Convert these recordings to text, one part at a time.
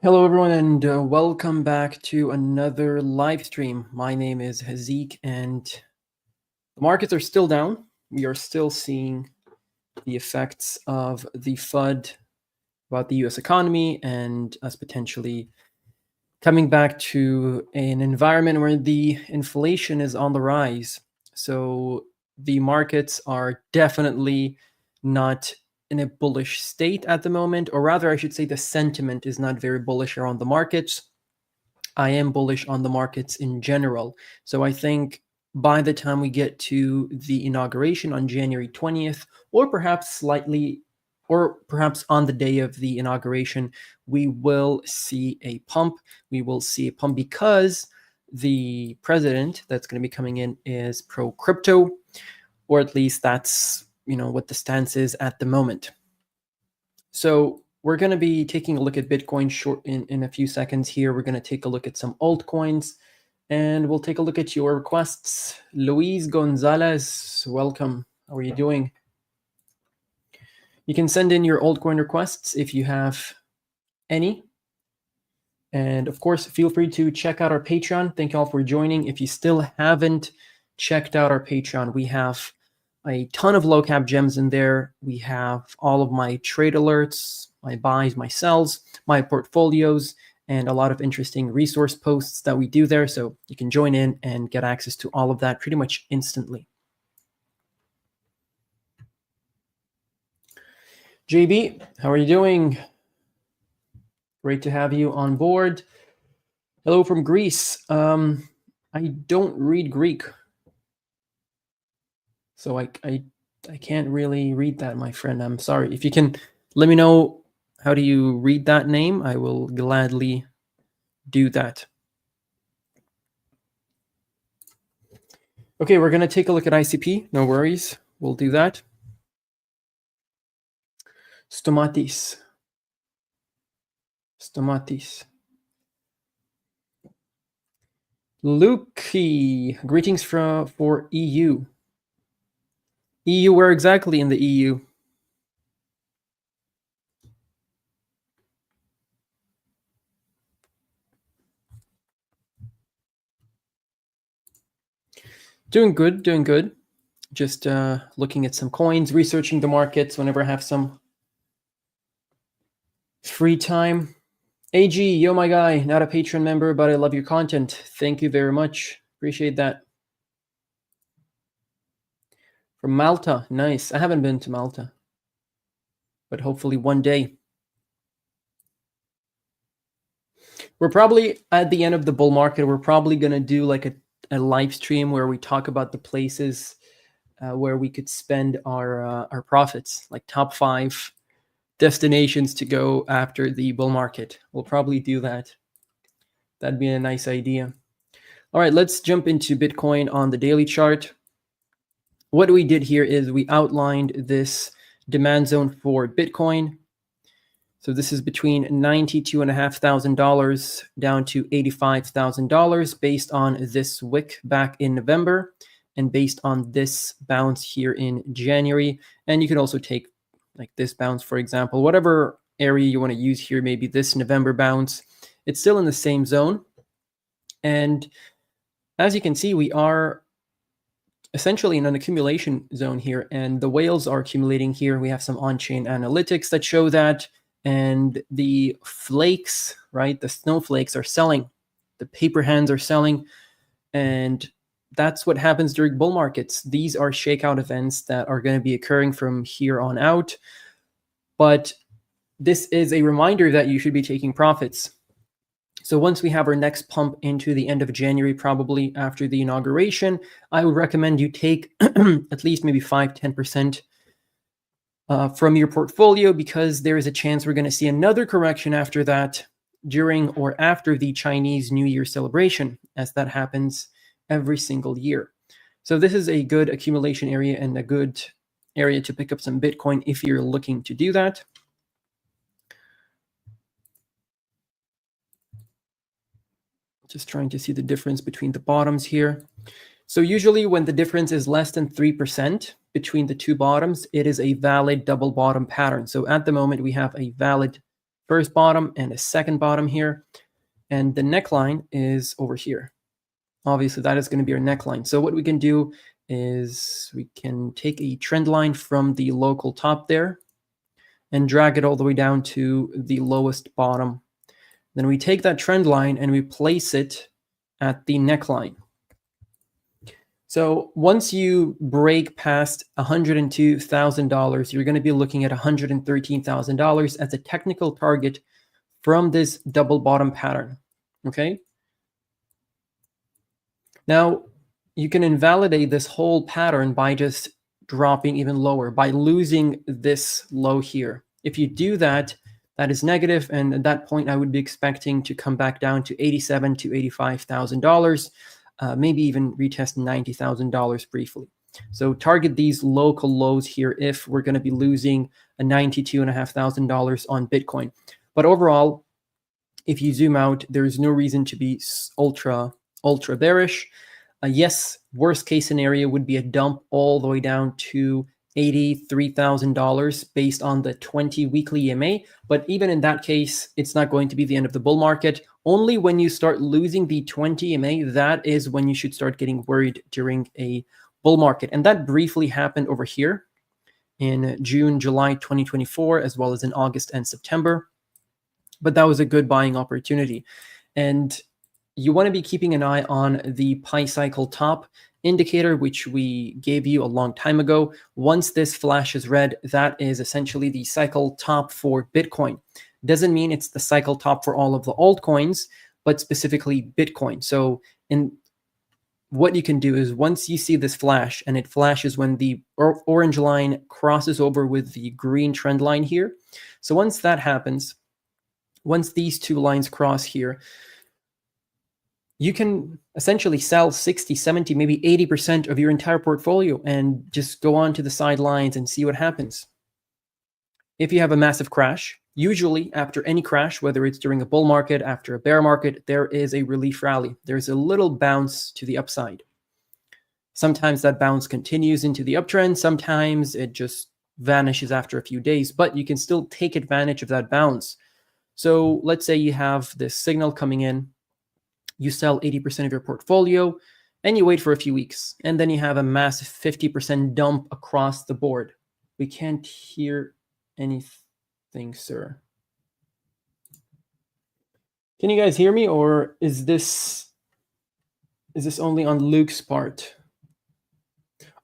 Hello, everyone, and welcome back to another live stream. My name is Hazik, and the markets are still down. We are still seeing the effects of the FUD about the US economy and us potentially coming back to an environment where the inflation is on the rise. So the markets are definitely not in a bullish state at the moment, or rather, I should say the sentiment is not very bullish around the markets. I am bullish on the markets in general. So I think by the time we get to the inauguration on January 20th, or perhaps on the day of the inauguration, we will see a pump. We will see a pump because the president that's going to be coming in is pro crypto, or at least that's what the stance is at the moment. So we're going to be taking a look at Bitcoin short in a few seconds here. We're going to take a look at some altcoins, and we'll take a look at your requests. Luis Gonzalez, welcome. How are you doing? You can send in your altcoin requests if you have any. And of course, feel free to check out our Patreon. Thank you all for joining. If you still haven't checked out our Patreon, we have a ton of low cap gems in there. We have all of my trade alerts, my buys, my sells, my portfolios, and a lot of interesting resource posts that we do there. So you can join in and get access to all of that pretty much instantly. JB, how are you doing? Great to have you on board. Hello from Greece. I don't read Greek, so I can't really read that, my friend. I'm sorry. If you can let me know how do you read that name, I will gladly do that. Okay, we're going to take a look at ICP. No worries. We'll do that. Stomatis. Luki, greetings for EU. EU, where exactly in the EU? Doing good. Just looking at some coins, researching the markets whenever I have some free time. AG, yo my guy, not a Patreon member, but I love your content. Thank you very much. Appreciate that. From Malta, nice. I haven't been to Malta, but hopefully one day. We're probably at the end of the bull market. We're probably going to do like a live stream where we talk about the places where we could spend our profits, like top 5 destinations to go after the bull market. We'll probably do that. That'd be a nice idea. All right, let's jump into Bitcoin on the daily chart. What we did here is we outlined this demand zone for Bitcoin. So this is between $92,500 down to $85,000 based on this wick back in November and based on this bounce here in January. And you can also take like this bounce, for example, whatever area you want to use here, maybe this November bounce. It's still in the same zone. And as you can see, we are essentially in an accumulation zone here, and the whales are accumulating here. We have some on-chain analytics that show that. And the flakes, right? The snowflakes are selling. The paper hands are selling. And that's what happens during bull markets. These are shakeout events that are going to be occurring from here on out. But this is a reminder that you should be taking profits. So once we have our next pump into the end of January, probably after the inauguration, I would recommend you take at least maybe 5-10% from your portfolio, because there is a chance we're going to see another correction after that during or after the Chinese New Year celebration, as that happens every single year. So this is a good accumulation area and a good area to pick up some Bitcoin if you're looking to do that. Just trying to see the difference between the bottoms here. So usually when the difference is less than 3% between the two bottoms, it is a valid double bottom pattern. So at the moment, we have a valid first bottom and a second bottom here. And the neckline is over here. Obviously, that is going to be our neckline. So what we can do is we can take a trend line from the local top there and drag it all the way down to the lowest bottom. Then we take that trend line and we place it at the neckline. So once you break past $102,000, you're going to be looking at $113,000 as a technical target from this double bottom pattern. Okay. Now you can invalidate this whole pattern by just dropping even lower, by losing this low here. If you do that, that is negative, and at that point I would be expecting to come back down to $87,000 to $85,000, maybe even retest $90,000 briefly. So target these local lows here if we're going to be losing a $92,500 on Bitcoin. But overall, if you zoom out, there's no reason to be ultra bearish. Yes, worst case scenario would be a dump all the way down to $83,000 based on the 20 weekly EMA. But even in that case, it's not going to be the end of the bull market. Only when you start losing the 20 EMA, that is when you should start getting worried during a bull market. And that briefly happened over here in June, July 2024, as well as in August and September. But that was a good buying opportunity. And you want to be keeping an eye on the Pi cycle top indicator, which we gave you a long time ago. Once this flashes red, that is essentially the cycle top for Bitcoin. Doesn't mean it's the cycle top for all of the altcoins, but specifically Bitcoin. So what you can do is once you see this flash, and it flashes when the orange line crosses over with the green trend line here. So once that happens, once these two lines cross here, you can essentially sell 60, 70, maybe 80% of your entire portfolio and just go on to the sidelines and see what happens. If you have a massive crash, usually after any crash, whether it's during a bull market, after a bear market, there is a relief rally. There's a little bounce to the upside. Sometimes that bounce continues into the uptrend. Sometimes it just vanishes after a few days, but you can still take advantage of that bounce. So let's say you have this signal coming in. You sell 80% of your portfolio and you wait for a few weeks, and then you have a massive 50% dump across the board. We can't hear anything, sir. Can you guys hear me, or is this only on Luke's part?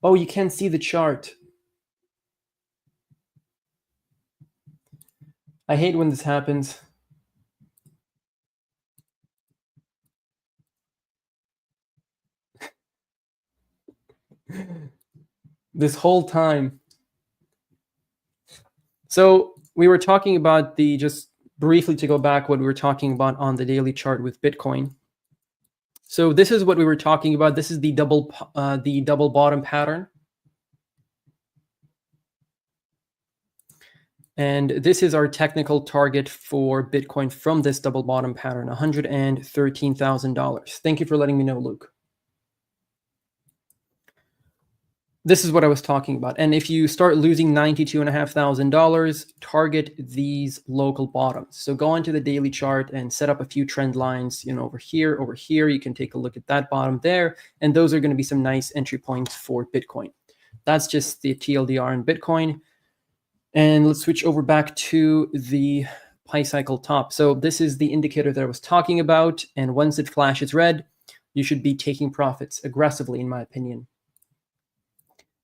Oh, you can't see the chart. I hate when this happens. This whole time. So we were talking about just briefly to go back, what we were talking about on the daily chart with Bitcoin. So this is what we were talking about. This is the double bottom pattern. And this is our technical target for Bitcoin from this double bottom pattern, $113,000. Thank you for letting me know, Luke. This is what I was talking about. And if you start losing $92,500, target these local bottoms. So go onto the daily chart and set up a few trend lines, over here, over here. You can take a look at that bottom there. And those are going to be some nice entry points for Bitcoin. That's just the TLDR in Bitcoin. And let's switch over back to the Pi cycle top. So this is the indicator that I was talking about. And once it flashes red, you should be taking profits aggressively, in my opinion.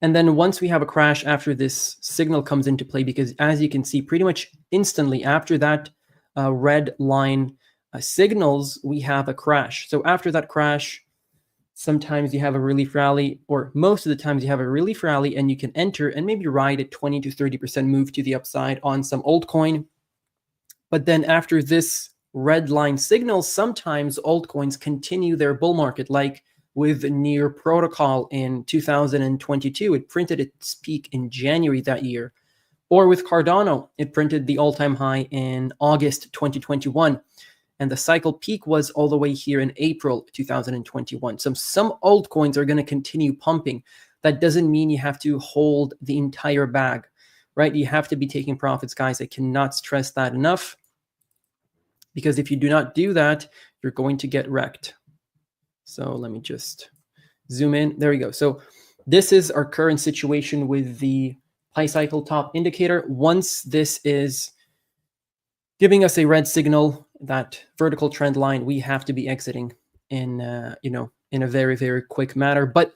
And then once we have a crash after this signal comes into play, because as you can see, pretty much instantly after that red line signals, we have a crash. So after that crash, sometimes you have a relief rally, or most of the times you have a relief rally, and you can enter and maybe ride a 20 to 30% move to the upside on some altcoin. But then after this red line signal, sometimes altcoins continue their bull market, like with Near Protocol in 2022. It printed its peak in January that year. Or with Cardano, it printed the all-time high in August 2021. And the cycle peak was all the way here in April 2021. So some altcoins are going to continue pumping. That doesn't mean you have to hold the entire bag, right? You have to be taking profits, guys. I cannot stress that enough. because if you do not do that, you're going to get wrecked. So let me just zoom in. There we go. So this is our current situation with the Pi cycle top indicator. Once this is giving us a red signal, that vertical trend line, we have to be exiting in in a very, very quick manner. But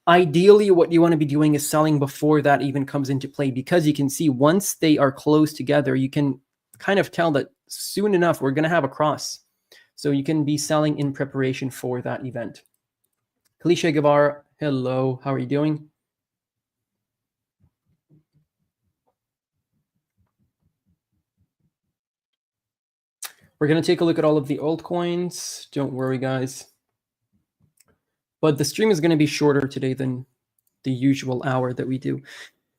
ideally, what you want to be doing is selling before that even comes into play, because you can see once they are close together, you can kind of tell that soon enough we're going to have a cross. So you can be selling in preparation for that event. Cliche Guevara, hello, how are you doing? We're going to take a look at all of the altcoins. Don't worry, guys. But the stream is going to be shorter today than the usual hour that we do.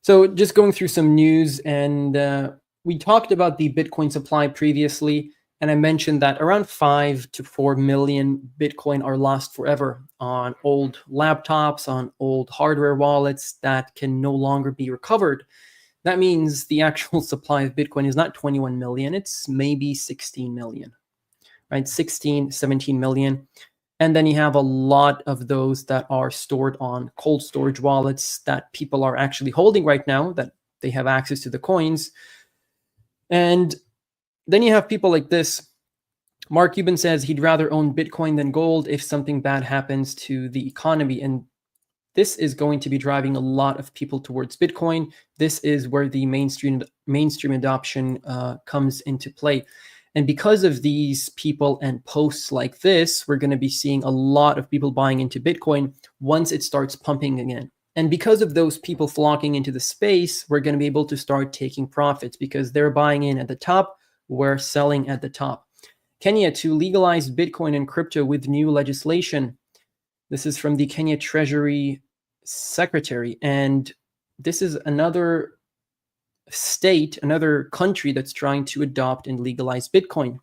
So just going through some news, and we talked about the Bitcoin supply previously, and I mentioned that around 5 to 4 million Bitcoin are lost forever on old laptops, on old hardware wallets that can no longer be recovered. That means the actual supply of Bitcoin is not 21 million, it's maybe 16 million, right? 16, 17 million. And then you have a lot of those that are stored on cold storage wallets that people are actually holding right now, that they have access to the coins. And then you have people like this. Mark Cuban says he'd rather own Bitcoin than gold if something bad happens to the economy. And this is going to be driving a lot of people towards Bitcoin. This is where the mainstream adoption comes into play. And because of these people and posts like this, we're going to be seeing a lot of people buying into Bitcoin once it starts pumping again. And because of those people flocking into the space, we're going to be able to start taking profits because they're buying in at the top, we're selling at the top. Kenya to legalize Bitcoin and crypto with new legislation. This is from the Kenya Treasury Secretary. And this is another state, another country that's trying to adopt and legalize Bitcoin.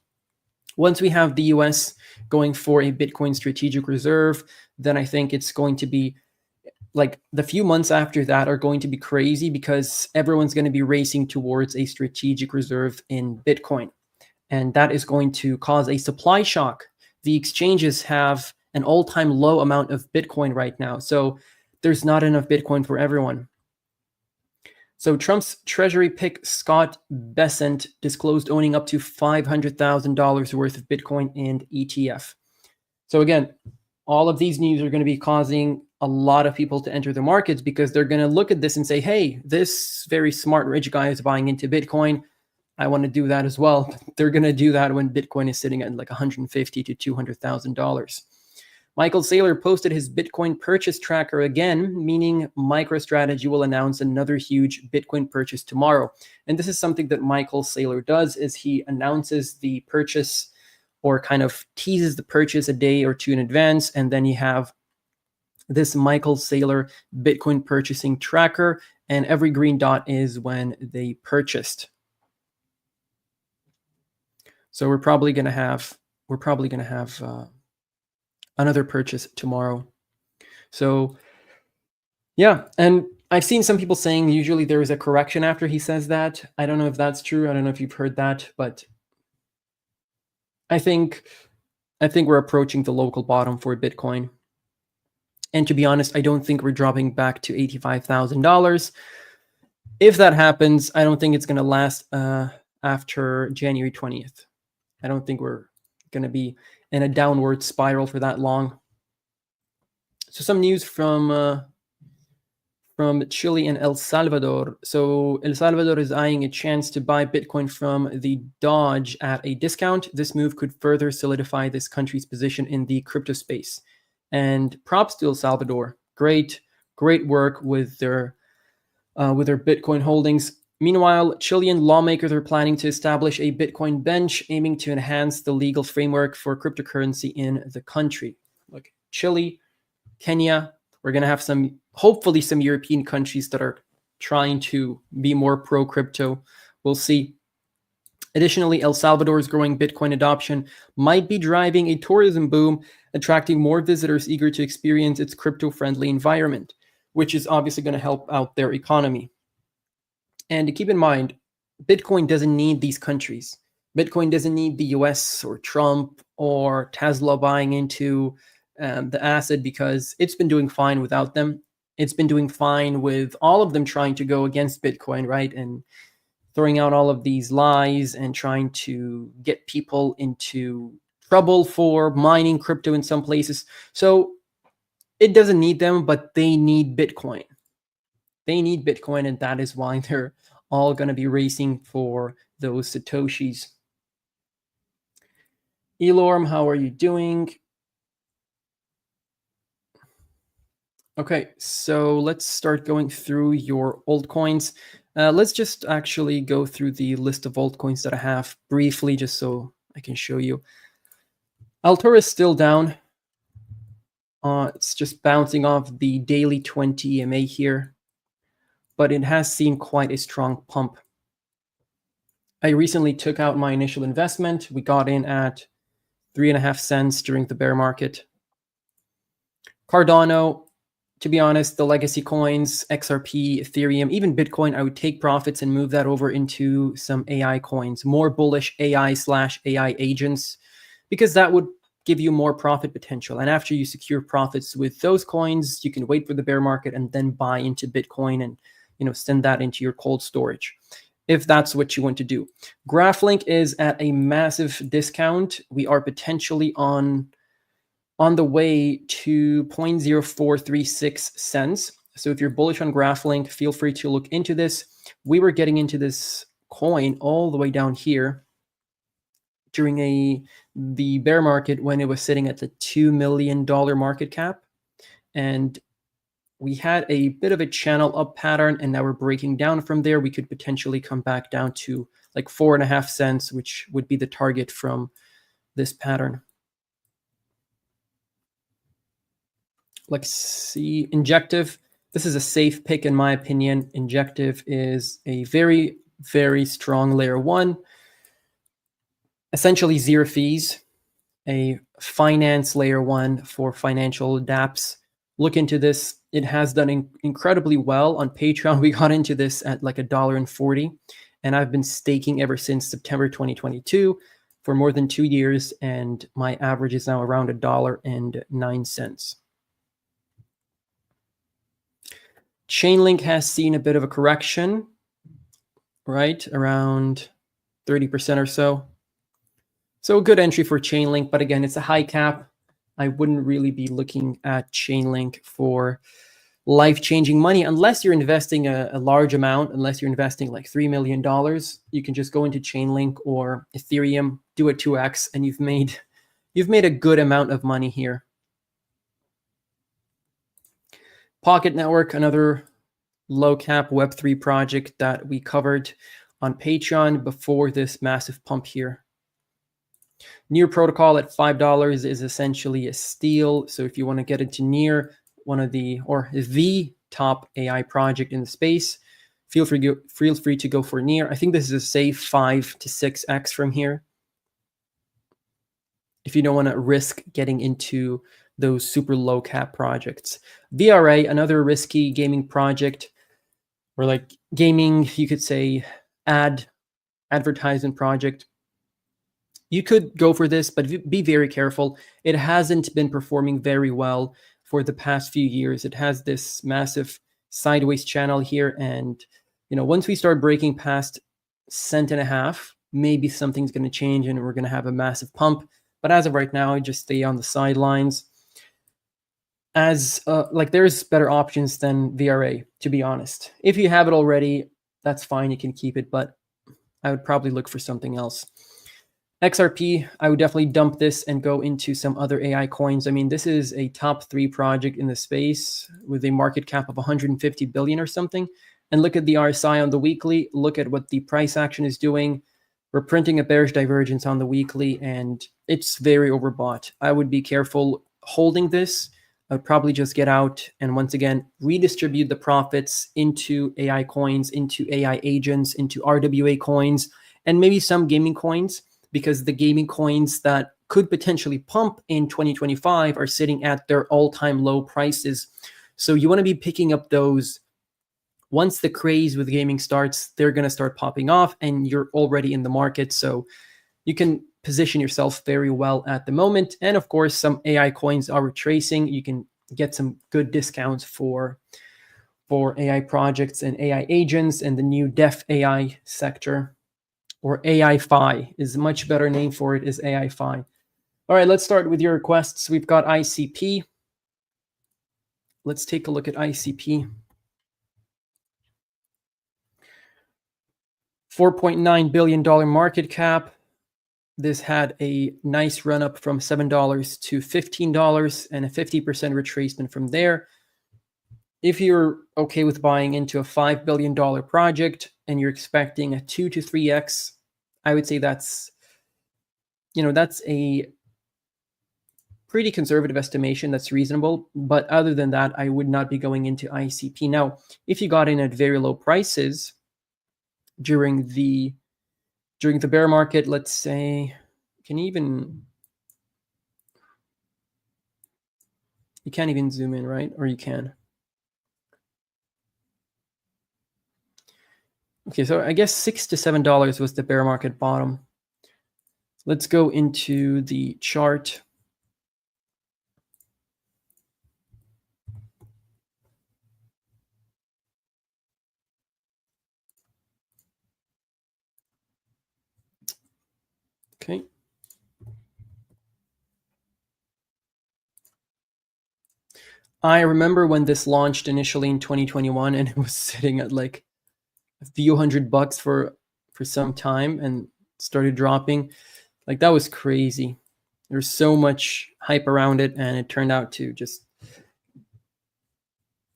Once we have the US going for a Bitcoin strategic reserve, then I think it's going to be like the few months after that are going to be crazy because everyone's going to be racing towards a strategic reserve in Bitcoin. And that is going to cause a supply shock. The exchanges have an all-time low amount of Bitcoin right now. So there's not enough Bitcoin for everyone. So Trump's Treasury pick Scott Bessent disclosed owning up to $500,000 worth of Bitcoin and ETF. So again, all of these news are going to be causing a lot of people to enter the markets because they're going to look at this and say, hey, this very smart rich guy is buying into Bitcoin. I want to do that as well. They're going to do that when Bitcoin is sitting at like $150,000 to $200,000. Michael Saylor posted his Bitcoin purchase tracker again, meaning MicroStrategy will announce another huge Bitcoin purchase tomorrow. And this is something that Michael Saylor does, is he announces the purchase or kind of teases the purchase a day or two in advance. And then you have this Michael Saylor Bitcoin purchasing tracker, and every green dot is when they purchased. So we're probably going to have another purchase tomorrow. So yeah, and I've seen some people saying usually there is a correction after he says that. I don't know if that's true. I don't know if you've heard that, but I think we're approaching the local bottom for Bitcoin. And to be honest, I don't think we're dropping back to $85,000. If that happens, I don't think it's going to last after January 20th. I don't think we're going to be in a downward spiral for that long. So some news from Chile and El Salvador. So El Salvador is eyeing a chance to buy Bitcoin from the Doge at a discount. This move could further solidify this country's position in the crypto space. And props to El Salvador. Great work with their Bitcoin holdings. Meanwhile, Chilean lawmakers are planning to establish a Bitcoin bench aiming to enhance the legal framework for cryptocurrency in the country. Look, Chile, Kenya, we're going to have hopefully some European countries that are trying to be more pro-crypto. We'll see. Additionally, El Salvador's growing Bitcoin adoption might be driving a tourism boom, attracting more visitors eager to experience its crypto-friendly environment, which is obviously going to help out their economy. And keep in mind, Bitcoin doesn't need these countries. Bitcoin doesn't need the US or Trump or Tesla buying into the asset because it's been doing fine without them. It's been doing fine with all of them trying to go against Bitcoin, right? And throwing out all of these lies and trying to get people into trouble for mining crypto in some places. So it doesn't need them, but they need Bitcoin. They need Bitcoin, and that is why they're all going to be racing for those Satoshis. Elorm, how are you doing? Okay, so let's start going through your altcoins. Let's just actually go through the list of altcoins that I have briefly, just so I can show you. Altura is still down. It's just bouncing off the daily 20 EMA here, but it has seen quite a strong pump. I recently took out my initial investment. We got in at 3.5 cents during the bear market. Cardano, to be honest, the legacy coins, XRP, Ethereum, even Bitcoin, I would take profits and move that over into some AI coins, more bullish AI/AI agents, because that would give you more profit potential. And after you secure profits with those coins, you can wait for the bear market and then buy into Bitcoin and send that into your cold storage, if that's what you want to do. GraphLink is at a massive discount. We are potentially on the way to 0.0436 cents. So if you're bullish on GraphLink, feel free to look into this. We were getting into this coin all the way down here during the bear market when it was sitting at the $2 million market cap. And we had a bit of a channel up pattern, and now we're breaking down from there. We could potentially come back down to like 4.5 cents, which would be the target from this pattern. Let's see, Injective. This is a safe pick in my opinion. Injective is a very, very strong layer one, essentially zero fees, a finance layer one for financial dApps. Look into this. It has done incredibly well on Patreon. We got into this at like $1.40, and I've been staking ever since September 2022 for more than 2 years, and my average is now around $1.09. Chainlink has seen a bit of a correction, right? Around 30% or so. So a good entry for Chainlink, but again, it's a high cap. I wouldn't really be looking at Chainlink for life-changing money unless you're investing a large amount, unless you're investing like $3 million. You can just go into Chainlink or Ethereum, do a 2x, and you've made a good amount of money here. Pocket Network, another low-cap Web3 project that we covered on Patreon before this massive pump here. Near Protocol at $5 is essentially a steal. So if you want to get into Near, one of the top AI project in the space, feel free to go for Near. I think this is a safe 5 to 6x from here, if you don't want to risk getting into those super low cap projects. VRA, another risky gaming project, or like gaming, you could say advertisement project. You could go for this, but be very careful. It hasn't been performing very well for the past few years. It has this massive sideways channel here, and once we start breaking past $1.50, maybe something's going to change and we're going to have a massive pump. But as of right now, I just stay on the sidelines. As there's better options than VRA, to be honest. If you have it already, that's fine, you can keep it, but I would probably look for something else. XRP, I would definitely dump this and go into some other AI coins. I mean, this is a top 3 project in the space with a market cap of 150 billion or something. And look at the RSI on the weekly. Look at what the price action is doing. We're printing a bearish divergence on the weekly, and it's very overbought. I would be careful holding this. I would probably just get out and once again redistribute the profits into AI coins, into AI agents, into RWA coins, and maybe some gaming coins, because the gaming coins that could potentially pump in 2025 are sitting at their all-time low prices. So you want to be picking up those. Once the craze with gaming starts, they're going to start popping off and you're already in the market. So you can position yourself very well at the moment. And of course, some AI coins are retracing. You can get some good discounts for AI projects and AI agents and the new Def AI sector, or AI-Fi is a much better name for it, is AI-Fi. All right, let's start with your requests. We've got ICP. Let's take a look at ICP. $4.9 billion market cap. This had a nice run up from $7 to $15 and a 50% retracement from there. If you're okay with buying into a $5 billion project and you're expecting a 2 to 3x, I would say that's a pretty conservative estimation. That's reasonable. But other than that, I would not be going into ICP. Now, if you got in at very low prices during the bear market, let's say, you can't even zoom in, right? Or you can. Okay, so I guess $6 to $7 was the bear market bottom. Let's go into the chart. Okay. I remember when this launched initially in 2021 and it was sitting at like a few $100 for some time and started dropping. Like, that was crazy. There's so much hype around it, and it turned out to just,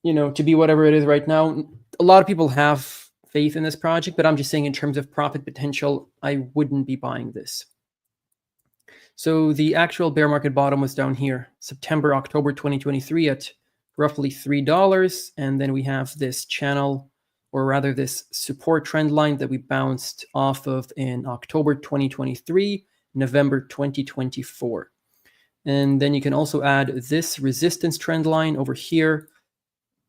to be whatever it is right now. A lot of people have faith in this project, but I'm just saying in terms of profit potential, I wouldn't be buying this. So the actual bear market bottom was down here, September, October 2023 at roughly $3. And then we have this channel, or rather this support trend line that we bounced off of in October 2023, November 2024. And then you can also add this resistance trend line over here.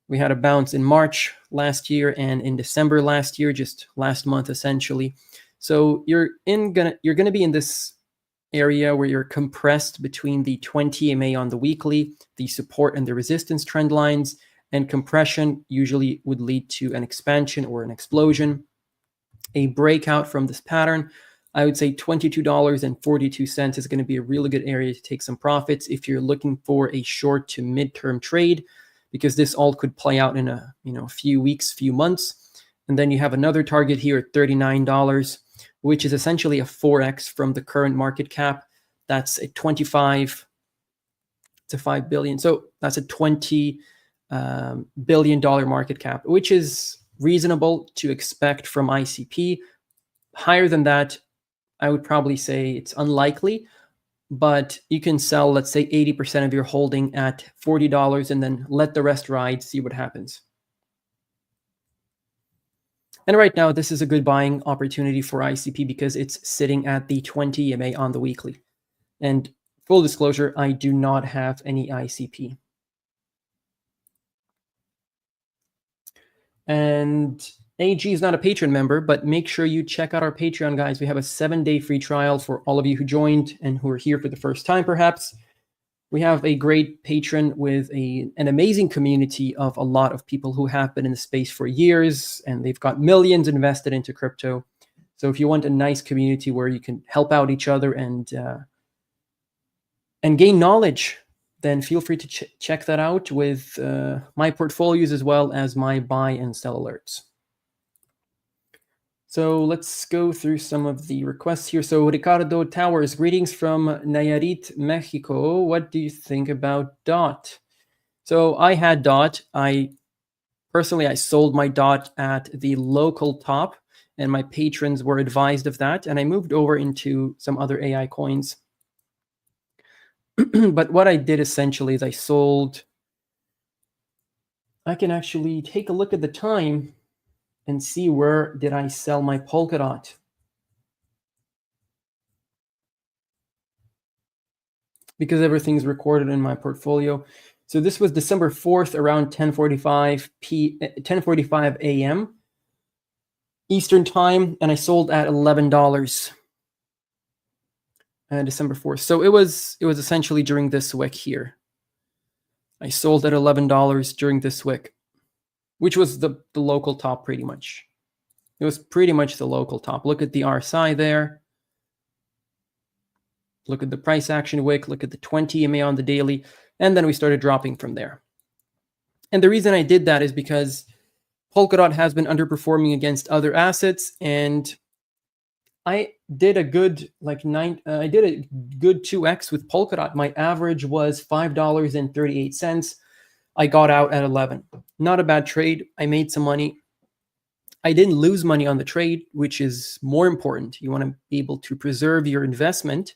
We had a bounce in March last year and in December last year, just last month essentially. So you're gonna be in this area where you're compressed between the 20 EMA on the weekly, the support and the resistance trend lines, and compression usually would lead to an expansion or an explosion. A breakout from this pattern, I would say $22.42 is going to be a really good area to take some profits if you're looking for a short to mid-term trade, because this all could play out in a few weeks, few months. And then you have another target here at $39, which is essentially a 4x from the current market cap. That's a 25 to 5 billion. So that's a $20 billion market cap, which is reasonable to expect from ICP. Higher than that, I would probably say it's unlikely, but you can sell, let's say, 80% of your holding at $40 and then let the rest ride, see what happens. And right now, this is a good buying opportunity for ICP because it's sitting at the 20 EMA on the weekly. And full disclosure, I do not have any ICP. And AG is not a Patreon member, but make sure you check out our Patreon, guys. We have a 7-day free trial for all of you who joined and who are here for the first time, perhaps. We have a great patron with an amazing community of a lot of people who have been in the space for years, and they've got millions invested into crypto. So if you want a nice community where you can help out each other and gain knowledge, then feel free to check that out with my portfolios as well as my buy and sell alerts. So let's go through some of the requests here. So Ricardo Towers, greetings from Nayarit, Mexico. What do you think about DOT? So I had DOT. I sold my DOT at the local top, and my patrons were advised of that. And I moved over into some other AI coins. But what I did essentially is I sold. I can actually take a look at the time and see where did I sell my Polkadot. Because everything's recorded in my portfolio. So this was December 4th around 10:45 a.m. Eastern time, and I sold at $11. December 4th. So it was essentially during this wick here. I sold at $11 during this wick, which was the local top pretty much. It was pretty much the local top. Look at the RSI there. Look at the price action wick. Look at the 20 EMA on the daily. And then we started dropping from there. And the reason I did that is because Polkadot has been underperforming against other assets, and I did a good 2x with Polkadot. My average was $5.38. I got out at 11. Not a bad trade. I made some money. I didn't lose money on the trade, which is more important. You want to be able to preserve your investment,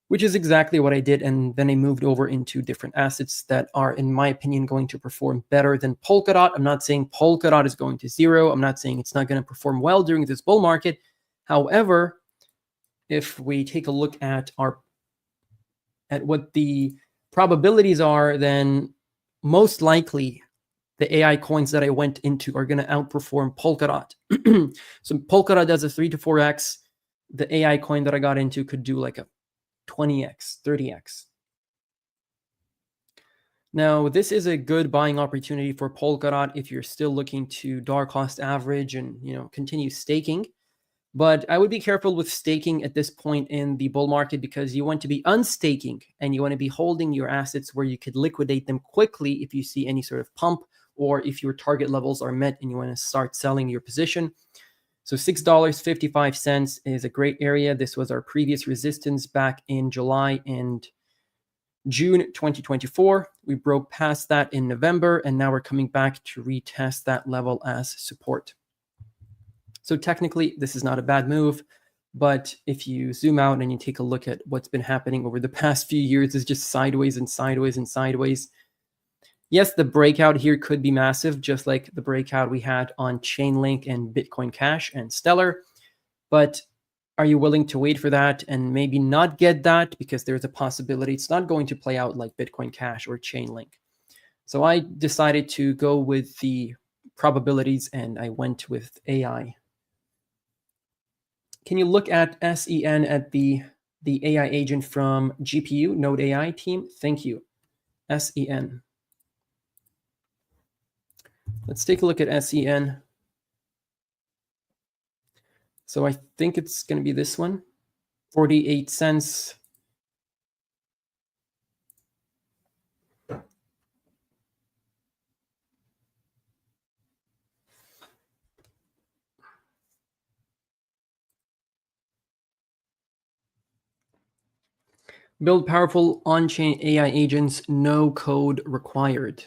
which is exactly what I did. And then I moved over into different assets that are, in my opinion, going to perform better than Polkadot. I'm not saying Polkadot is going to zero. I'm not saying it's not going to perform well during this bull market. However, if we take a look at what the probabilities are, then most likely the AI coins that I went into are going to outperform Polkadot. So Polkadot does a 3 to 4x. The AI coin that I got into could do like a 20x, 30x. Now, this is a good buying opportunity for Polkadot if you're still looking to dollar cost average and continue staking. But I would be careful with staking at this point in the bull market, because you want to be unstaking and you want to be holding your assets where you could liquidate them quickly if you see any sort of pump, or if your target levels are met and you want to start selling your position. So $6.55 is a great area. This was our previous resistance back in July and June 2024. We broke past that in November, and now we're coming back to retest that level as support. So technically, this is not a bad move, but if you zoom out and you take a look at what's been happening over the past few years, it's just sideways and sideways and sideways. Yes, the breakout here could be massive, just like the breakout we had on Chainlink and Bitcoin Cash and Stellar. But are you willing to wait for that and maybe not get that, because there's a possibility it's not going to play out like Bitcoin Cash or Chainlink? So I decided to go with the probabilities, and I went with AI. Can you look at SEN at the AI agent from GPU, Node AI team? Thank you. SEN. Let's take a look at SEN. So I think it's going to be this one, 48 cents. Build powerful on-chain AI agents, no code required.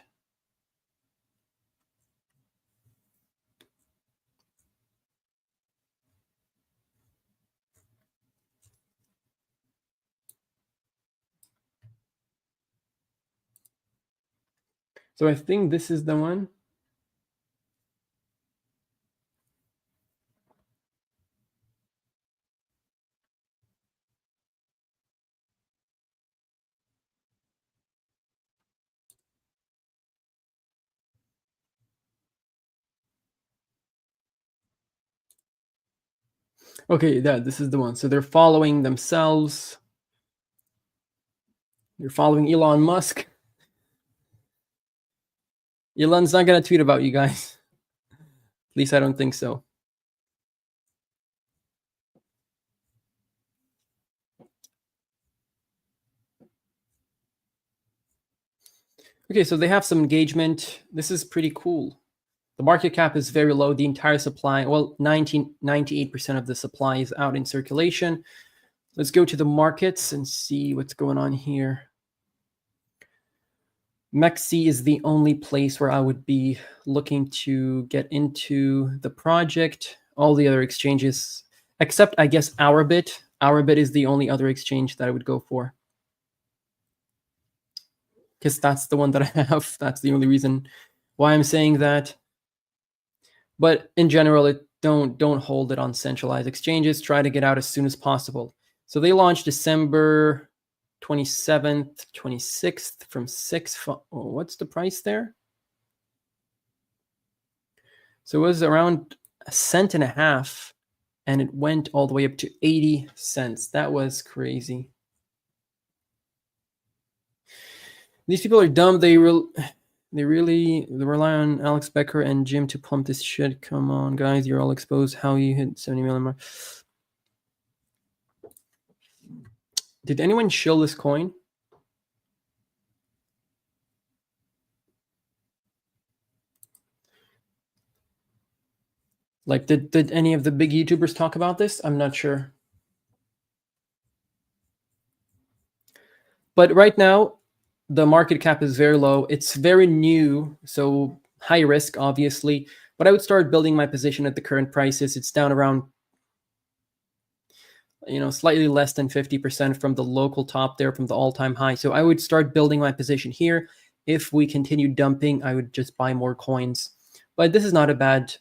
So I think this is the one. Okay, this is the one. So they're following themselves. They're following Elon Musk. Elon's not going to tweet about you guys. At least I don't think so. Okay, so they have some engagement. This is pretty cool. The market cap is very low. The entire supply, well, 98% of the supply is out in circulation. Let's go to the markets and see what's going on here. MEXC is the only place where I would be looking to get into the project. All the other exchanges, except I guess Ourbit. Ourbit is the only other exchange that I would go for, because that's the one that I have. That's the only reason why I'm saying that. But in general, don't hold it on centralized exchanges. Try to get out as soon as possible. So they launched December 27th, 26th from 6. What's the price there? So it was around $1.50. and it went all the way up to 80 cents. That was crazy. These people are dumb. They really rely on Alex Becker and Jim to pump this shit. Come on, guys, you're all exposed. How you hit 70 million more? Did anyone shill this coin? Like, did any of the big YouTubers talk about this? I'm not sure. But right now, the market cap is very low. It's very new, so high risk, obviously. But I would start building my position at the current prices. It's down around, slightly less than 50% from the local top there, from the all-time high. So I would start building my position here. If we continue dumping, I would just buy more coins. But this is not a bad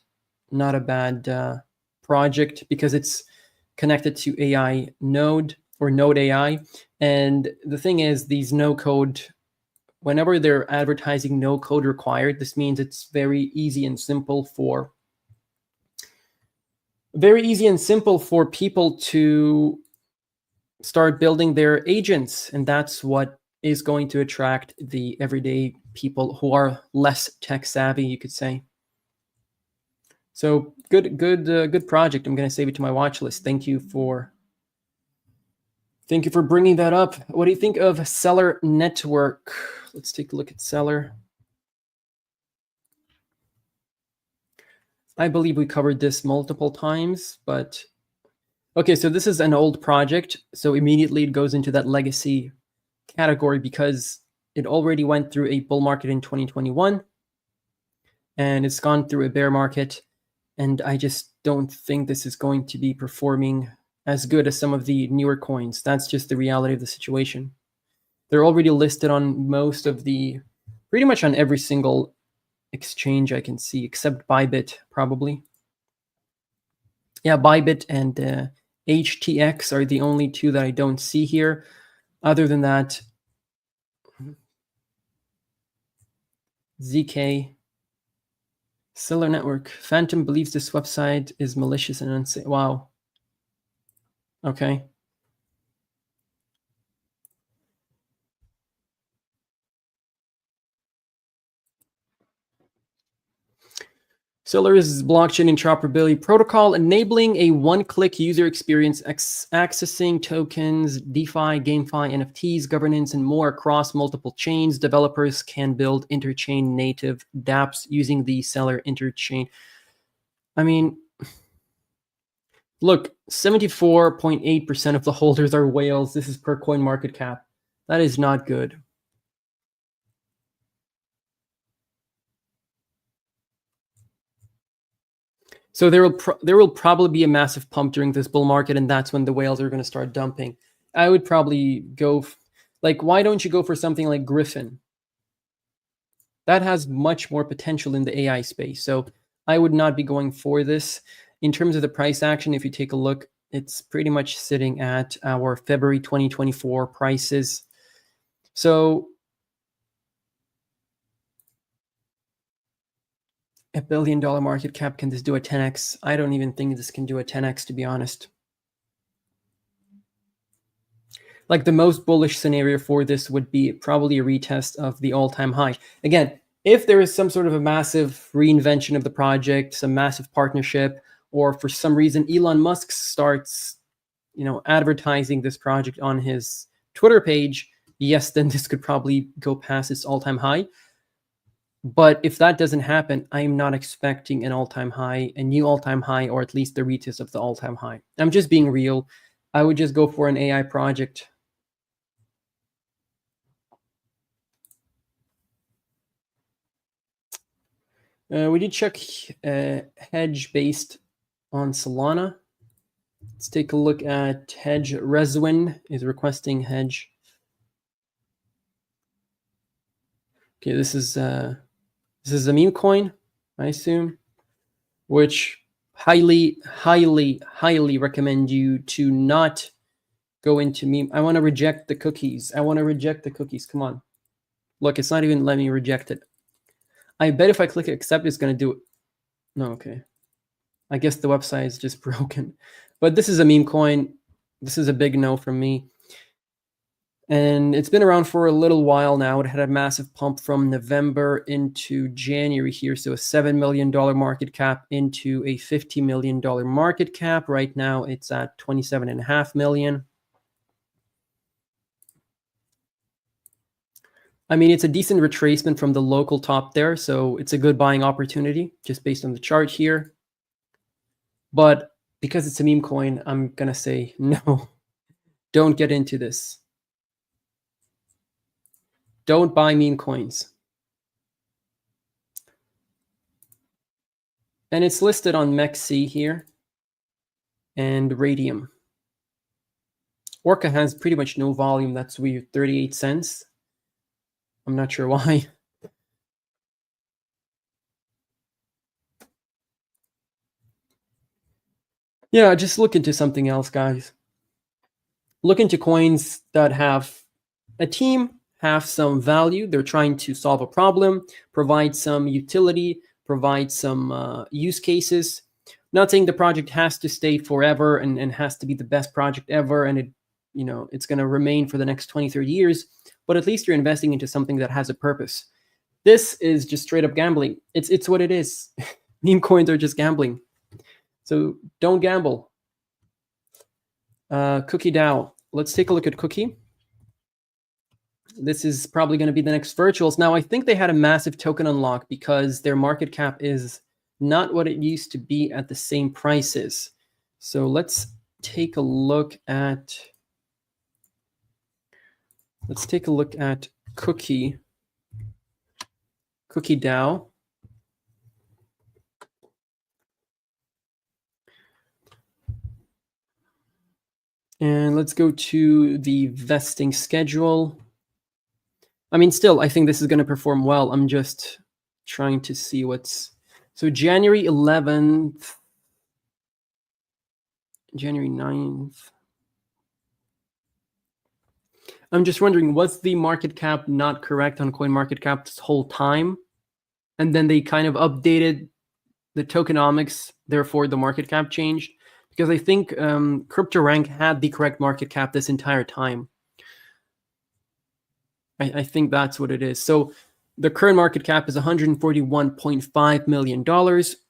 project because it's connected to AI node or node AI. And the thing is, these no code, whenever they're advertising no code required, this means it's very easy and simple for people to start building their agents. And that's what is going to attract the everyday people who are less tech savvy, you could say. So good project. I'm going to save it to my watch list. Thank you for bringing that up. What do you think of Seller Network? Let's take a look at Seller. I believe we covered this multiple times, but okay, so this is an old project. So immediately it goes into that legacy category because it already went through a bull market in 2021 and it's gone through a bear market. And I just don't think this is going to be performing as good as some of the newer coins. That's just the reality of the situation. They're already listed on pretty much on every single exchange I can see, except Bybit, probably. Yeah, Bybit and HTX are the only two that I don't see here. Other than that, ZK, Seller Network. Phantom believes this website is malicious and unsafe. Wow. Okay. Seller is blockchain interoperability protocol, enabling a one-click user experience accessing tokens, DeFi, GameFi, NFTs, governance, and more across multiple chains. Developers can build interchain native dApps using the Seller interchain. I mean, look, 74.8% of the holders are whales. This is per coin market cap. That is not good. So there will probably be a massive pump during this bull market, and that's when the whales are going to start dumping. I would probably go, why don't you go for something like Griffin? That has much more potential in the AI space. So I would not be going for this. In terms of the price action, if you take a look, it's pretty much sitting at our February 2024 prices. So $1 billion market cap, can this do a 10x? I don't even think this can do a 10x, to be honest. Like, the most bullish scenario for this would be probably a retest of the all-time high. Again, if there is some sort of a massive reinvention of the project, some massive partnership, or for some reason Elon Musk starts, advertising this project on his Twitter page, yes, then this could probably go past its all-time high. But if that doesn't happen, I'm not expecting an all-time high, a new all-time high, or at least the retest of the all-time high. I'm just being real. I would just go for an AI project. We did check hedge based on Solana. Let's take a look at hedge. Reswin is requesting hedge. Okay, this is a meme coin, I assume, which highly recommend you to not go into meme. I want to reject the cookies. Come on. Look, it's not even letting me reject it. I bet if I click accept, it's going to do it. No, okay. I guess the website is just broken. But this is a meme coin. This is a big no from me. And it's been around for a little while now. It had a massive pump from November into January here. So a $7 million market cap into a $50 million market cap. Right now it's at 27.5 million. I mean, it's a decent retracement from the local top there. So it's a good buying opportunity just based on the chart here. But because it's a meme coin, I'm going to say no, don't get into this. Don't buy meme coins. And it's listed on MEXC here and Radium. Orca has pretty much no volume. That's weird, 38 cents. I'm not sure why. Yeah, just look into something else, guys. Look into coins that have a team, have some value. They're trying to solve a problem, provide some utility, provide some use cases. Not saying the project has to stay forever and has to be the best project ever and it's going to remain for the next 20, 30 years, but at least you're investing into something that has a purpose. This is just straight up gambling. It's what it is. Meme coins are just gambling. So don't gamble. Cookie DAO. Let's take a look at Cookie. This is probably going to be the next virtuals. Now, I think they had a massive token unlock because their market cap is not what it used to be at the same prices. So let's take a look at Cookie DAO. And let's go to the vesting schedule. I mean, still, I think this is going to perform well. I'm just trying to see what's... So January 11th, January 9th. I'm just wondering, was the market cap not correct on CoinMarketCap this whole time? And then they kind of updated the tokenomics, therefore the market cap changed? Because I think CryptoRank had the correct market cap this entire time. I think that's what it is. So the current market cap is $141.5 million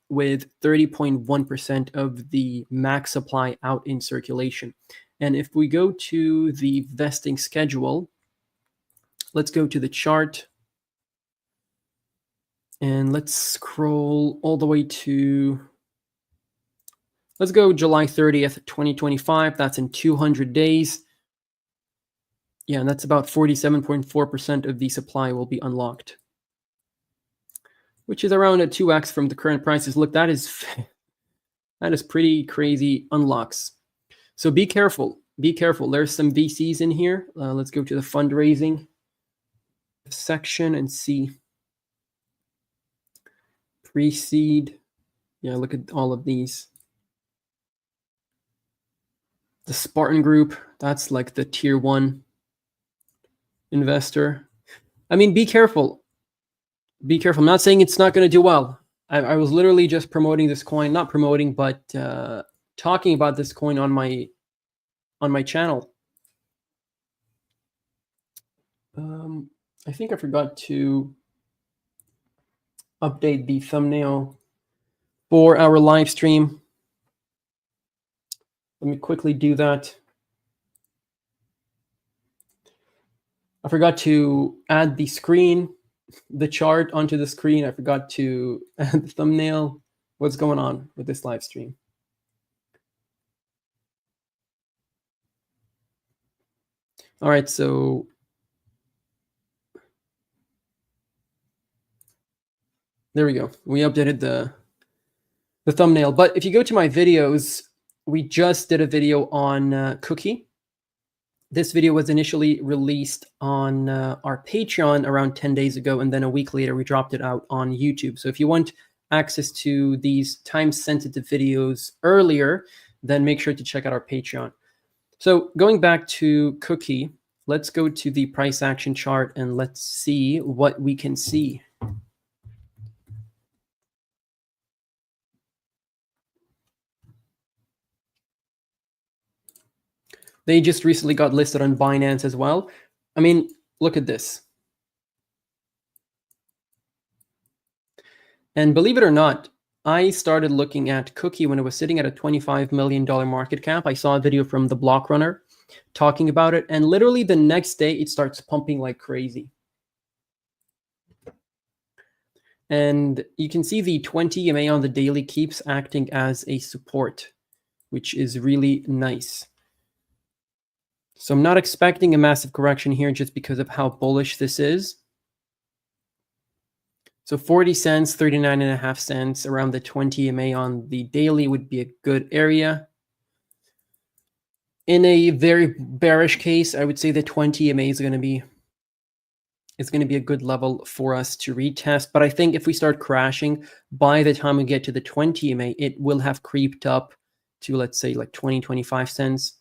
with 30.1% of the max supply out in circulation. And if we go to the vesting schedule, let's go to the chart. And let's scroll all the way to, let's go July 30th, 2025. That's in 200 days. Yeah, and that's about 47.4% of the supply will be unlocked, which is around a 2x from the current prices. Look, that is pretty crazy unlocks. So be careful. Be careful. There's some VCs in here. Let's go to the fundraising section and see. Pre-seed. Yeah, look at all of these. The Spartan Group, that's like the tier 1 investor. I mean, be careful. Be careful. I'm not saying it's not going to do well. I was literally just promoting this coin, not promoting, but talking about this coin on my channel. I think I forgot to update the thumbnail for our live stream. Let me quickly do that. I forgot to add the screen, the chart onto the screen. I forgot to add the thumbnail. What's going on with this live stream? All right, so there we go. We updated the thumbnail. But if you go to my videos, we just did a video on Cookie. This video was initially released on our Patreon around 10 days ago, and then a week later, we dropped it out on YouTube. So if you want access to these time-sensitive videos earlier, then make sure to check out our Patreon. So going back to Cookie, let's go to the price action chart and let's see what we can see. They just recently got listed on Binance as well. I mean, look at this. And believe it or not, I started looking at Cookie when it was sitting at a $25 million market cap. I saw a video from the Block Runner talking about it, and literally the next day it starts pumping like crazy. And you can see the 20 EMA on the daily keeps acting as a support, which is really nice. So I'm not expecting a massive correction here just because of how bullish this is. So 40 cents, 39.5 cents, around the 20 EMA on the daily would be a good area. In a very bearish case, I would say the 20 EMA is going to be a good level for us to retest. But I think if we start crashing, by the time we get to the 20 EMA, it will have creeped up to, let's say, like 20, 25 cents.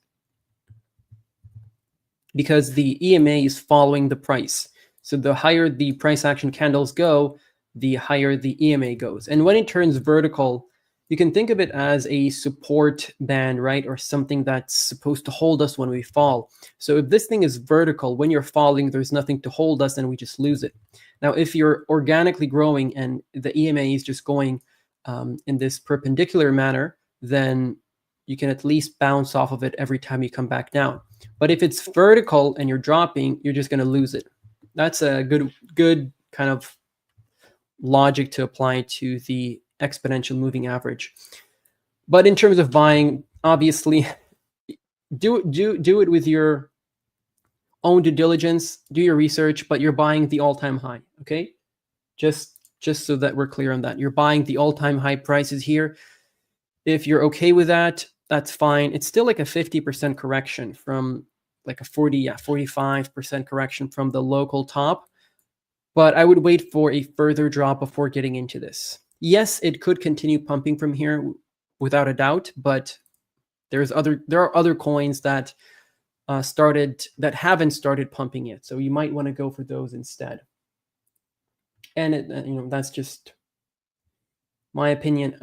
Because the EMA is following the price. So the higher the price action candles go, the higher the EMA goes. And when it turns vertical, you can think of it as a support band, right? Or something that's supposed to hold us when we fall. So if this thing is vertical, when you're falling, there's nothing to hold us and we just lose it. Now, if you're organically growing and the EMA is just going in this perpendicular manner, then you can at least bounce off of it every time you come back down. But if it's vertical and you're dropping, you're just going to lose it. That's a good kind of logic to apply to the exponential moving average. But in terms of buying, obviously, do it with your own due diligence, do your research, but you're buying the all-time high, okay? Just so that we're clear on that. You're buying the all-time high prices here. If you're okay with that, that's fine. It's still like a 50% correction from like a 45% correction from the local top. But I would wait for a further drop before getting into this. Yes, it could continue pumping from here without a doubt, but there are other coins that haven't started pumping yet. So you might want to go for those instead. And that's just my opinion.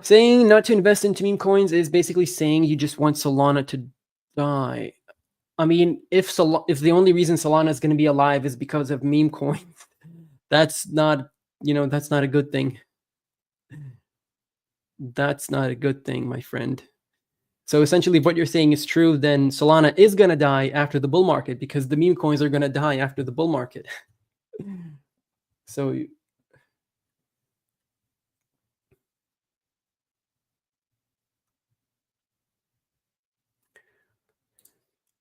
Saying not to invest into meme coins is basically saying you just want Solana to die. I mean, if the only reason Solana is going to be alive is because of meme coins, that's not a good thing. That's not a good thing, my friend. So essentially, if what you're saying is true, then Solana is going to die after the bull market because the meme coins are going to die after the bull market. So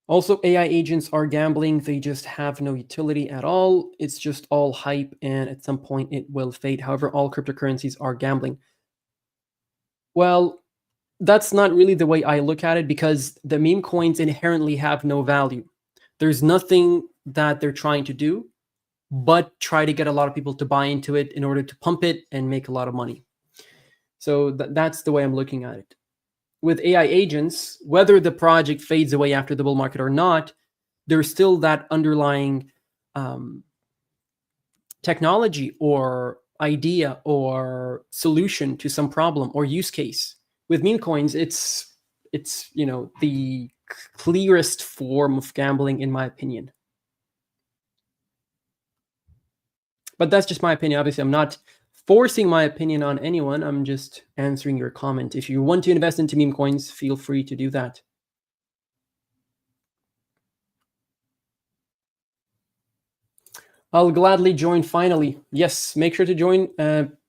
also, AI agents are gambling. They just have no utility at all. It's just all hype, and at some point it will fade. However, all cryptocurrencies are gambling. Well, that's not really the way I look at it because the meme coins inherently have no value. There's nothing that they're trying to do but try to get a lot of people to buy into it in order to pump it and make a lot of money. So that's the way I'm looking at it. With AI agents, whether the project fades away after the bull market or not, there's still that underlying technology or idea or solution to some problem or use case. With meme coins, it's the clearest form of gambling, in my opinion. But that's just my opinion. Obviously, I'm not forcing my opinion on anyone. I'm just answering your comment. If you want to invest into meme coins, feel free to do that. I'll gladly join finally. Yes, make sure to join.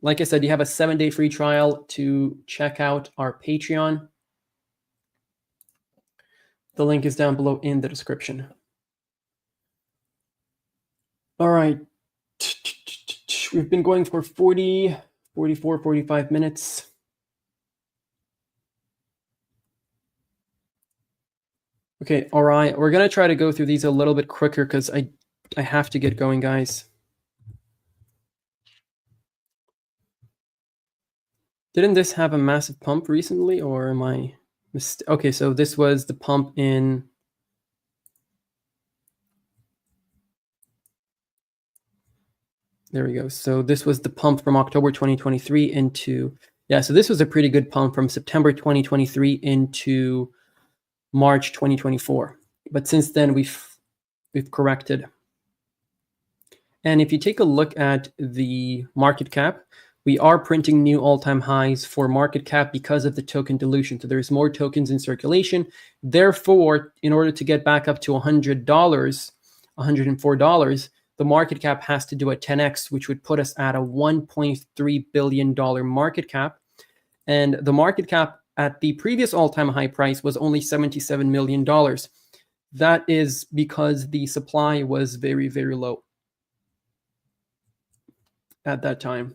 Like I said, you have a 7-day free trial to check out our Patreon. The link is down below in the description. All right. We've been going for 40, 44, 45 minutes. Okay, all right. We're going to try to go through these a little bit quicker because I have to get going, guys. Didn't this have a massive pump recently, or am I okay, so this was the pump in there we go. So this was the pump from October 2023 into Yeah, so this was a pretty good pump from September 2023 into March 2024. But since then, we've corrected. And if you take a look at the market cap, we are printing new all-time highs for market cap because of the token dilution. So there's more tokens in circulation. Therefore, in order to get back up to $100, $104, the market cap has to do a 10x, which would put us at a $1.3 billion market cap. And the market cap at the previous all-time high price was only $77 million. That is because the supply was very, very low at that time.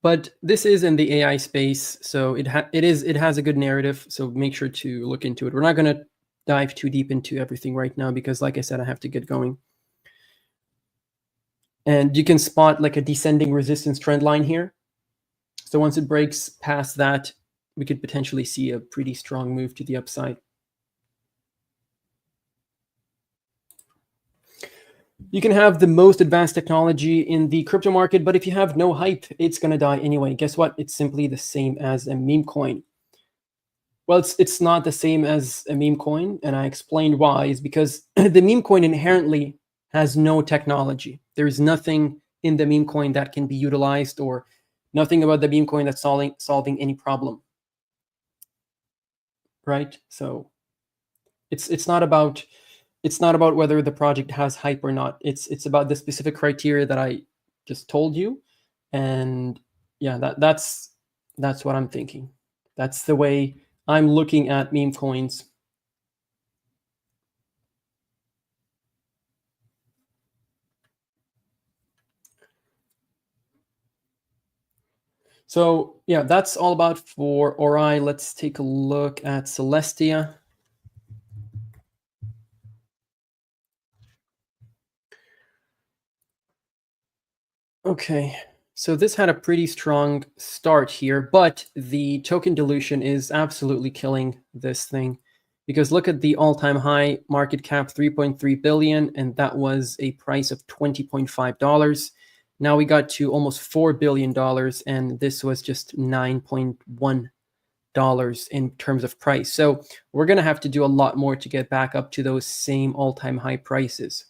But this is in the AI space, so it has a good narrative. So make sure to look into it. We're not going to dive too deep into everything right now because, like I said, I have to get going. And you can spot like a descending resistance trend line here. So once it breaks past that, we could potentially see a pretty strong move to the upside. You can have the most advanced technology in the crypto market, but if you have no hype, it's going to die anyway. Guess what? It's simply the same as a meme coin. Well, it's not the same as a meme coin, and I explained why. Is because the meme coin inherently has no technology. There's nothing in the meme coin that can be utilized, or nothing about the meme coin that's solving any problem. Right? So it's not about whether the project has hype or not. It's about the specific criteria that I just told you, and yeah, that's what I'm thinking. That's the way I'm looking at meme coins. So yeah, that's all about for Ori. Let's take a look at Celestia. Okay, so this had a pretty strong start here, but the token dilution is absolutely killing this thing, because look at the all-time high market cap, 3.3 billion, and that was a price of $20.5. Now we got to almost $4 billion, and this was just $9.1 in terms of price. So we're going to have to do a lot more to get back up to those same all-time high prices.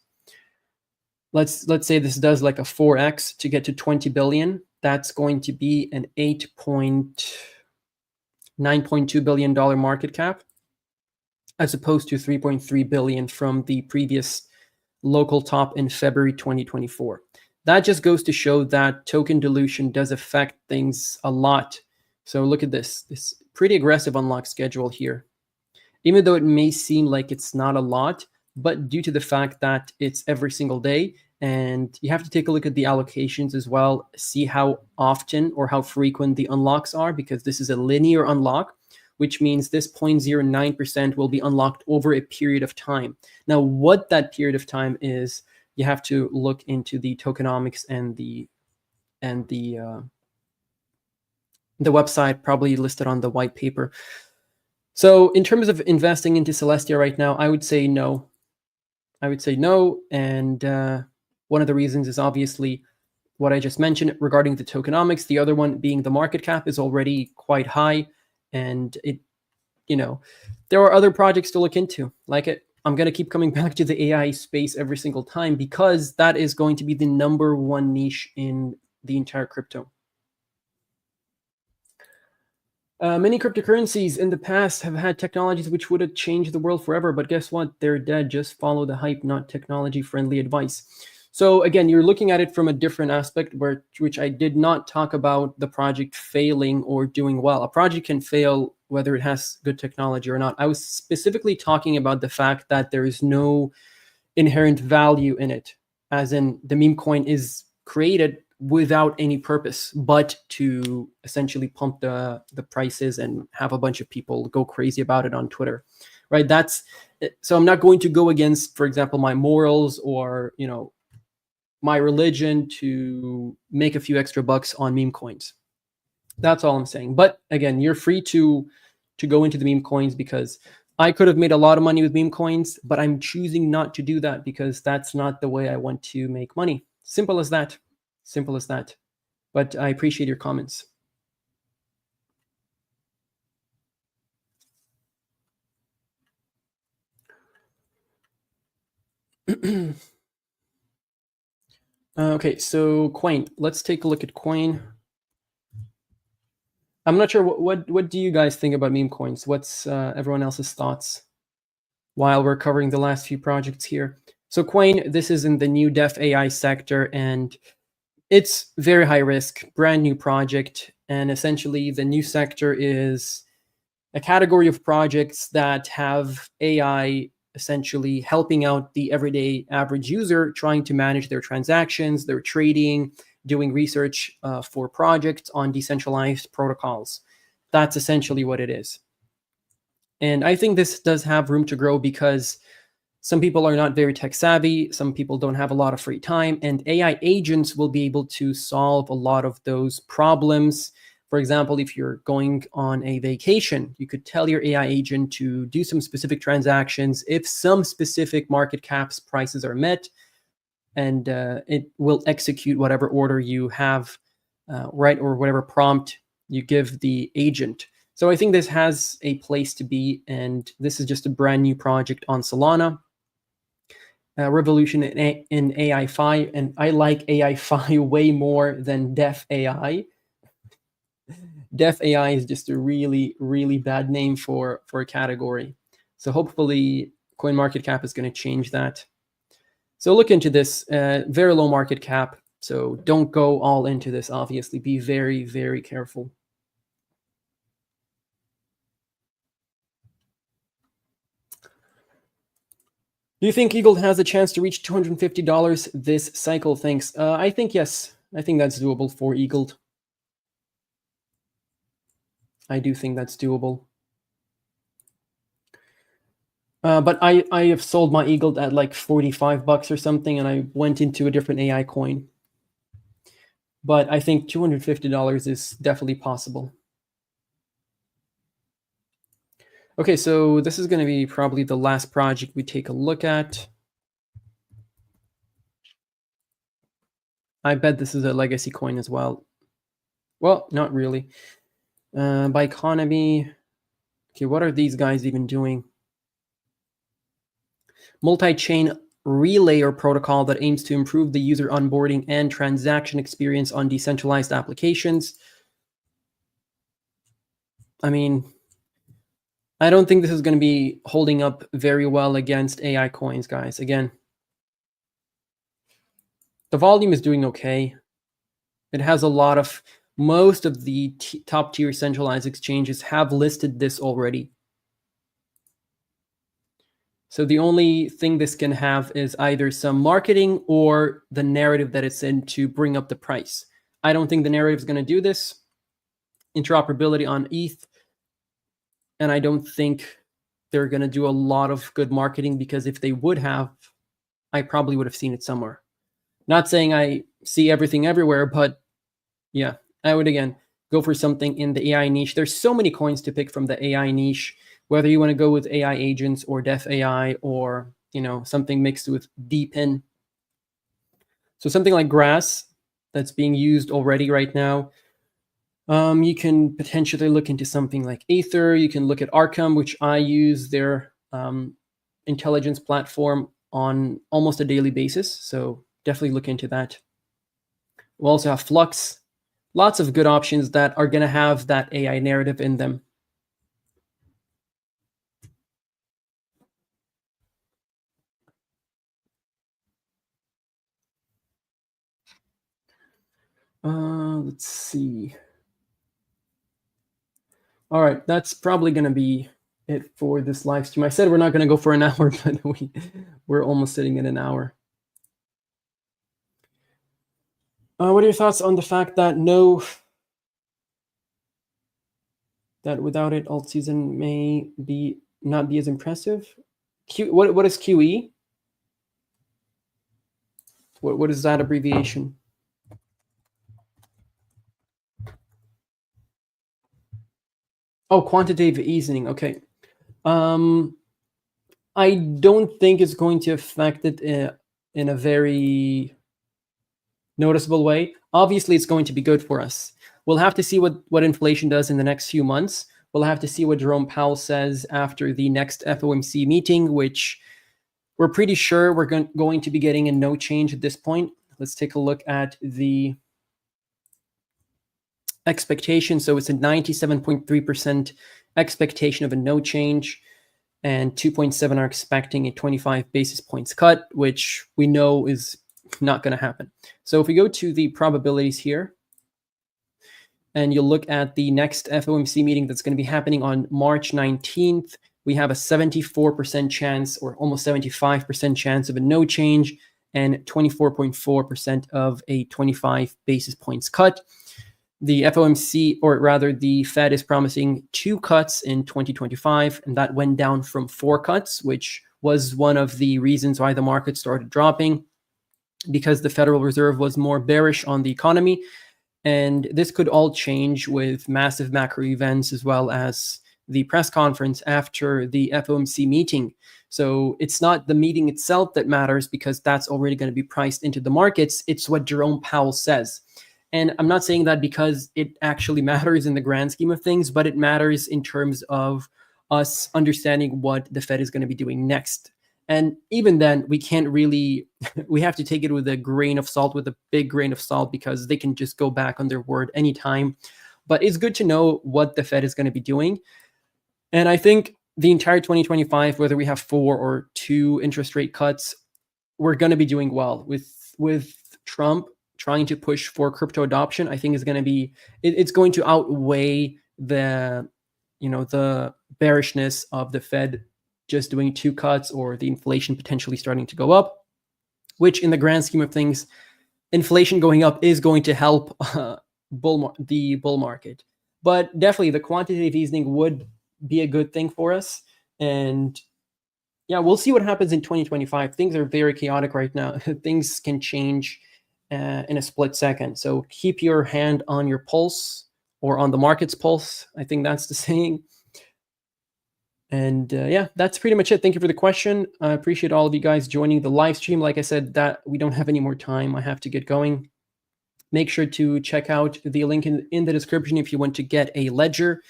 Let's say this does like a 4x to get to 20 billion. That's going to be an $9.2 billion market cap, as opposed to 3.3 billion from the previous local top in February 2024. That just goes to show that token dilution does affect things a lot. So look at this pretty aggressive unlock schedule here. Even though it may seem like it's not a lot, but due to the fact that it's every single day, and you have to take a look at the allocations as well, see how often or how frequent the unlocks are, because this is a linear unlock, which means this 0.09% will be unlocked over a period of time. Now, what that period of time is, you have to look into the tokenomics and the website, probably listed on the white paper. So in terms of investing into Celestia right now, I would say no. And one of the reasons is obviously what I just mentioned regarding the tokenomics. The other one being the market cap is already quite high, and there are other projects to look into. Like it, I'm going to keep coming back to the AI space every single time, because that is going to be the #1 niche in the entire crypto. Many cryptocurrencies in the past have had technologies which would have changed the world forever, but guess what? They're dead. Just follow the hype, not technology-friendly advice. So again, you're looking at it from a different aspect, which I did not talk about the project failing or doing well. A project can fail whether it has good technology or not. I was specifically talking about the fact that there is no inherent value in it, as in the meme coin is created without any purpose but to essentially pump the prices and have a bunch of people go crazy about it on Twitter, right? So I'm not going to go against, for example, my morals or my religion to make a few extra bucks on meme coins. That's all I'm saying. But again, you're free to go into the meme coins, because I could have made a lot of money with meme coins, but I'm choosing not to do that because that's not the way I want to make money. Simple as that. Simple as that. But I appreciate your comments. Okay, so coin. Let's take a look at coin. I'm not sure what do you guys think about meme coins? What's everyone else's thoughts while we're covering the last few projects here? So coin, this is in the new Def AI sector, and it's very high risk, brand new project, and essentially the new sector is a category of projects that have AI essentially helping out the everyday average user trying to manage their transactions, their trading, doing research for projects on decentralized protocols. That's essentially what it is. And I think this does have room to grow because some people are not very tech savvy, some people don't have a lot of free time, and AI agents will be able to solve a lot of those problems. For example, if you're going on a vacation, you could tell your AI agent to do some specific transactions if some specific market caps prices are met, and it will execute whatever order you have, right, or whatever prompt you give the agent. So I think this has a place to be, and this is just a brand new project on Solana. Revolution in AI Fi, and I like AI Fi way more than Def AI. Def AI is just a really, really bad name for a category. So hopefully CoinMarketCap is going to change that. So look into this, very low market cap. So don't go all into this, obviously. Be very, very careful. Do you think Eagle has a chance to reach $250 this cycle? Thanks. I think yes. I think that's doable for Eagle. I do think that's doable. But I have sold my Eagle at like 45 bucks or something, and I went into a different AI coin. But I think $250 is definitely possible. Okay, so this is going to be probably the last project we take a look at. I bet this is a legacy coin as well. Well, not really. By economy, okay, what are these guys even doing? Multi-chain relayer protocol that aims to improve the user onboarding and transaction experience on decentralized applications. I mean, I don't think this is going to be holding up very well against AI coins, guys. Again, the volume is doing okay. It has a lot of, most of the top tier centralized exchanges have listed this already. So the only thing this can have is either some marketing or the narrative that it's in to bring up the price. I don't think the narrative is going to do this. Interoperability on ETH. And I don't think they're going to do a lot of good marketing, because if they would have, I probably would have seen it somewhere. Not saying I see everything everywhere, but yeah, I would again go for something in the AI niche. There's so many coins to pick from the AI niche, whether you want to go with AI agents or Def AI, or something mixed with DeepIn. So something like Grass that's being used already right now. You can potentially look into something like Aether. You can look at Arkham, which I use their intelligence platform on almost a daily basis. So definitely look into that. We'll also have Flux. Lots of good options that are going to have that AI narrative in them. Let's see. All right, that's probably going to be it for this live stream. I said we're not going to go for an hour, but we're almost sitting at an hour. What are your thoughts on the fact that without it, alt season may not be as impressive? What is QE? What is that abbreviation? Oh, quantitative easing. Okay. I don't think it's going to affect it in a very noticeable way. Obviously, it's going to be good for us. We'll have to see what inflation does in the next few months. We'll have to see what Jerome Powell says after the next FOMC meeting, which we're pretty sure we're going to be getting a no change at this point. Let's take a look at the expectation. So it's a 97.3% expectation of a no change, and 2.7 are expecting a 25 basis points cut, which we know is not going to happen. So if we go to the probabilities here, and you'll look at the next FOMC meeting that's going to be happening on March 19th, we have a 74% chance, or almost 75% chance of a no change, and 24.4% of a 25 basis points cut. The FOMC, or rather the Fed, is promising 2 cuts in 2025, and that went down from 4 cuts, which was one of the reasons why the market started dropping, because the Federal Reserve was more bearish on the economy. And this could all change with massive macro events, as well as the press conference after the FOMC meeting. So it's not the meeting itself that matters, because that's already going to be priced into the markets. It's what Jerome Powell says. And I'm not saying that because it actually matters in the grand scheme of things, but it matters in terms of us understanding what the Fed is going to be doing next. And even then, we can't really, we have to take it with a grain of salt, with a big grain of salt, because they can just go back on their word anytime. But it's good to know what the Fed is going to be doing. And I think the entire 2025, whether we have 4 or 2 interest rate cuts, we're going to be doing well. With Trump trying to push for crypto adoption, I think is going to be, it's going to outweigh the, the bearishness of the Fed just doing 2 cuts, or the inflation potentially starting to go up, which in the grand scheme of things, inflation going up is going to help the bull market. But definitely the quantitative easing would be a good thing for us. And yeah, we'll see what happens in 2025. Things are very chaotic right now. Things can change in a split second. So keep your hand on your pulse, or on the market's pulse. I think that's the saying. And yeah, that's pretty much it. Thank you for the question. I appreciate all of you guys joining the live stream. Like I said, that we don't have any more time. I have to get going. Make sure to check out the link in the description if you want to get a ledger.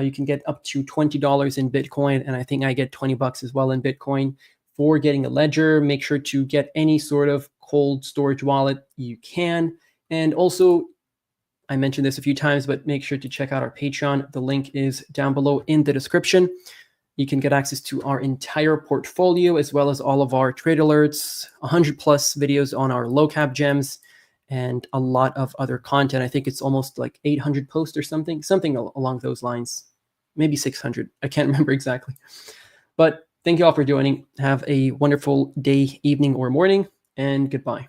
You can get up to $20 in Bitcoin, and I think I get $20 as well in Bitcoin for getting a ledger. Make sure to get any sort of cold storage wallet you can. And also, I mentioned this a few times, but make sure to check out our Patreon. The link is down below in the description. You can get access to our entire portfolio, as well as all of our trade alerts, 100 plus videos on our low cap gems, and a lot of other content. I think it's almost like 800 posts or something along those lines, maybe 600. I can't remember exactly. But thank you all for joining. Have a wonderful day, evening, or morning, and goodbye.